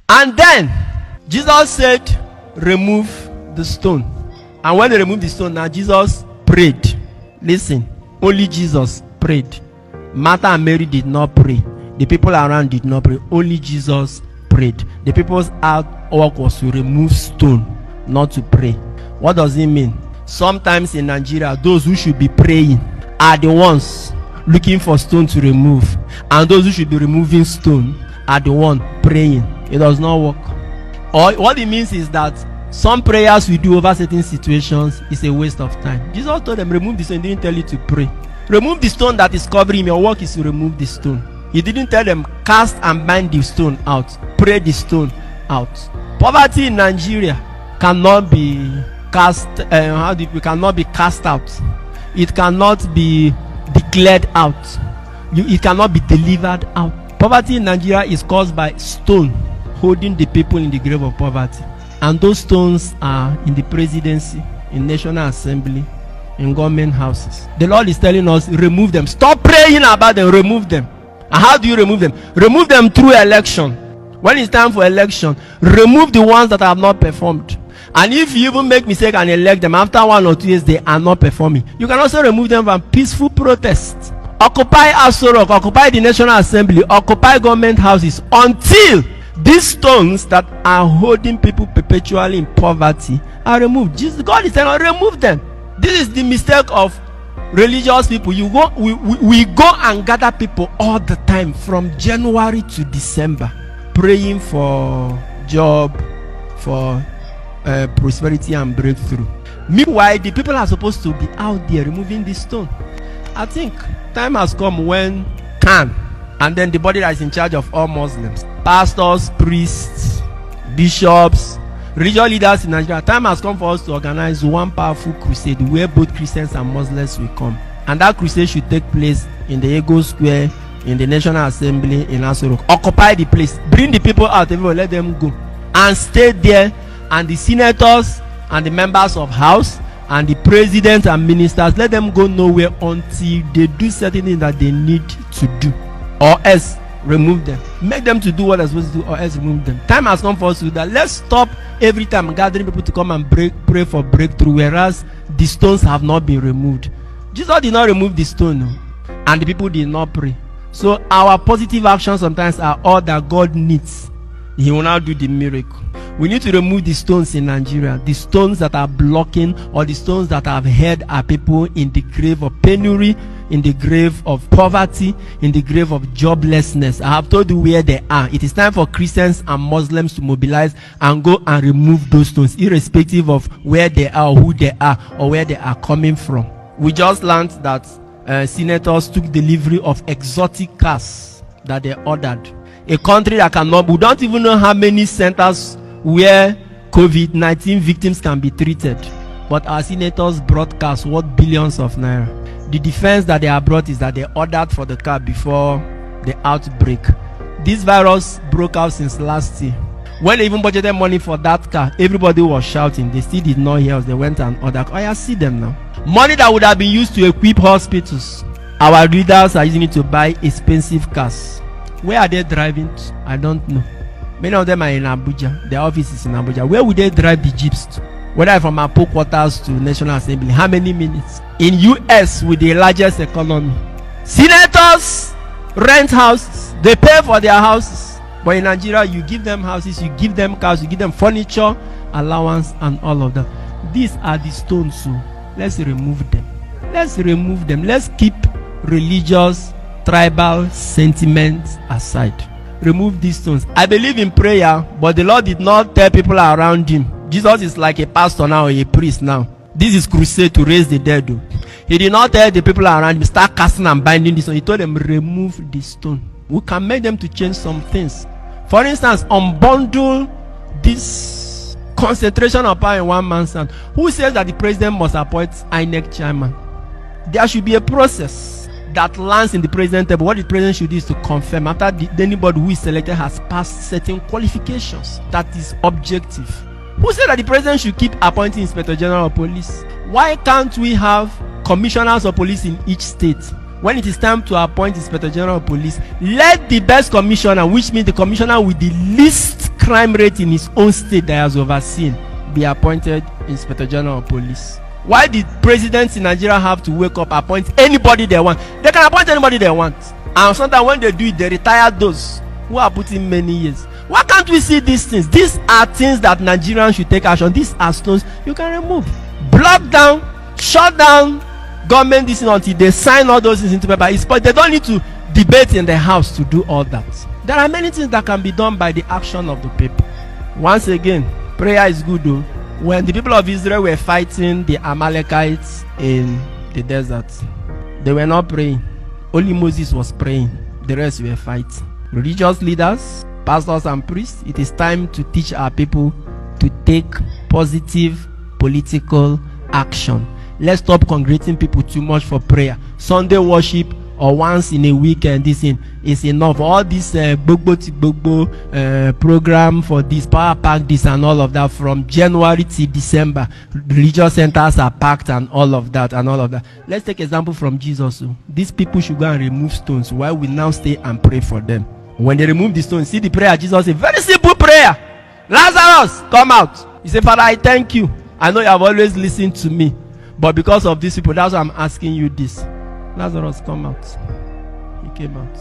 And then Jesus said, remove the stone. And when they removed the stone, now Jesus prayed. Listen, only Jesus prayed. Martha and Mary did not pray. The people around did not pray. Only Jesus prayed. The people's work was to remove stone, not to pray. What does it mean? Sometimes in Nigeria, those who should be praying are the ones looking for stone to remove, and those who should be removing stone are the one praying. It does not work. Or what it means is that some prayers we do over certain situations is a waste of time. Jesus told them, remove the stone. He didn't tell you to pray. Remove the stone that is covering your work is to remove the stone. He didn't tell them, cast and bind the stone out. Pray the stone out. Poverty in Nigeria cannot be cast. Cannot be cast out. It cannot be declared out. It cannot be delivered out. Poverty in Nigeria is caused by stone holding the people in the grave of poverty. And those stones are in the presidency, in National Assembly, in government houses. The Lord is telling us, remove them. Stop praying about them, remove them. And how do you remove them? Remove them through election. When it's time for election, remove the ones that have not performed. And if you even make mistake and elect them, after 1 or 2 years they are not performing, you can also remove them from peaceful protests. Occupy Aso Rock, occupy the National Assembly, occupy government houses until these stones that are holding people perpetually in poverty are removed. God is saying, remove them. This is the mistake of religious people. We go and gather people all the time from January to December, praying for job, for prosperity and breakthrough. Meanwhile, the people are supposed to be out there removing this stone. I think time has come when Khan and then the body that is in charge of all Muslims, pastors, priests, bishops, religious leaders in Nigeria, time has come for us to organize one powerful crusade where both Christians and Muslims will come. And that crusade should take place in the Ego Square, in the National Assembly, in Aso Rock. Occupy the place. Bring the people out, everyone, let them go. And stay there. And the senators and the members of House and the presidents and ministers, let them go nowhere until they do certain things that they need to do. Or else, remove them. Make them to do what they're supposed to do, or else remove them. Time has come for us to do that. Let's stop every time gathering people to come and pray for breakthrough, whereas the stones have not been removed. Jesus did not remove the stone, and the people did not pray. So our positive actions sometimes are all that God needs. He will now do the miracle. We need to remove the stones in Nigeria, the stones that are blocking, or the stones that have held our people in the grave of penury, in the grave of poverty, in the grave of joblessness. I have told you where they are. It is time for Christians and Muslims to mobilize and go and remove those stones, irrespective of where they are, or who they are, or where they are coming from. We just learned that senators took delivery of exotic cars that they ordered. A country that cannot, we don't even know how many centers where COVID-19 victims can be treated. But our senators brought cars worth billions of naira. The defense that they have brought is that they ordered for the car before the outbreak. This virus broke out since last year. When they even budgeted money for that car, everybody was shouting. They still did not hear us. They went and ordered. I see them now. Money that would have been used to equip hospitals, our leaders are using it to buy expensive cars. Where are they driving to? I don't know. Many of them are in Abuja. Their office is in Abuja. Where would they drive the jeeps to? Whether from Apo quarters to National Assembly, how many minutes? In US, with the largest economy, senators rent houses. They pay for their houses. But in Nigeria, you give them houses, you give them cars, you give them furniture, allowance, and all of that. These are the stones, so let's remove them. Let's remove them. Let's keep religious, tribal sentiments aside. Remove these stones. I believe in prayer, but the Lord did not tell people around him. Jesus is like a pastor now, a priest now. This is crusade to raise the dead. Though. He did not tell the people around him, start casting and binding this stone. He told them, remove the stone. We can make them to change some things. For instance, unbundle this concentration of power in one man's hand. Who says that the president must appoint INEC chairman? There should be a process that lands in the president table. What the president should do is to confirm after anybody who is selected has passed certain qualifications. That is objective. Who said that the president should keep appointing Inspector General of Police? Why can't we have commissioners of police in each state? When it is time to appoint Inspector General of Police, let the best commissioner, which means the commissioner with the least crime rate in his own state that he has overseen be appointed Inspector General of Police? Why did presidents in Nigeria have to wake up, appoint anybody they want? They can appoint anybody they want. And sometimes when they do it, they retire those who are put in many years. Why can't we see these things? These are things that Nigerians should take action. These are stones you can remove. Block down, shut down government this until they sign all those things into paper. But they don't need to debate in the house to do all that. There are many things that can be done by the action of the people. Once again, prayer is good though. When the people of Israel were fighting the Amalekites in the desert, they were not praying. Only Moses was praying. The rest were fighting. Religious leaders, pastors and priests, it is time to teach our people to take positive political action. Let's stop congregating people too much for prayer. Sunday worship or once in a weekend, this thing is enough. All this program for this power pack, this and all of that, from January to December, religious centers are packed and all of that. Let's take example from Jesus. These people should go and remove stones while we now stay and pray for them. When they remove the stones, see the prayer Jesus, a very simple prayer. Lazarus, come out. He said, Father, I thank you. I know you have always listened to me, but because of these people, that's why I'm asking you this. Lazarus, come out. He came out.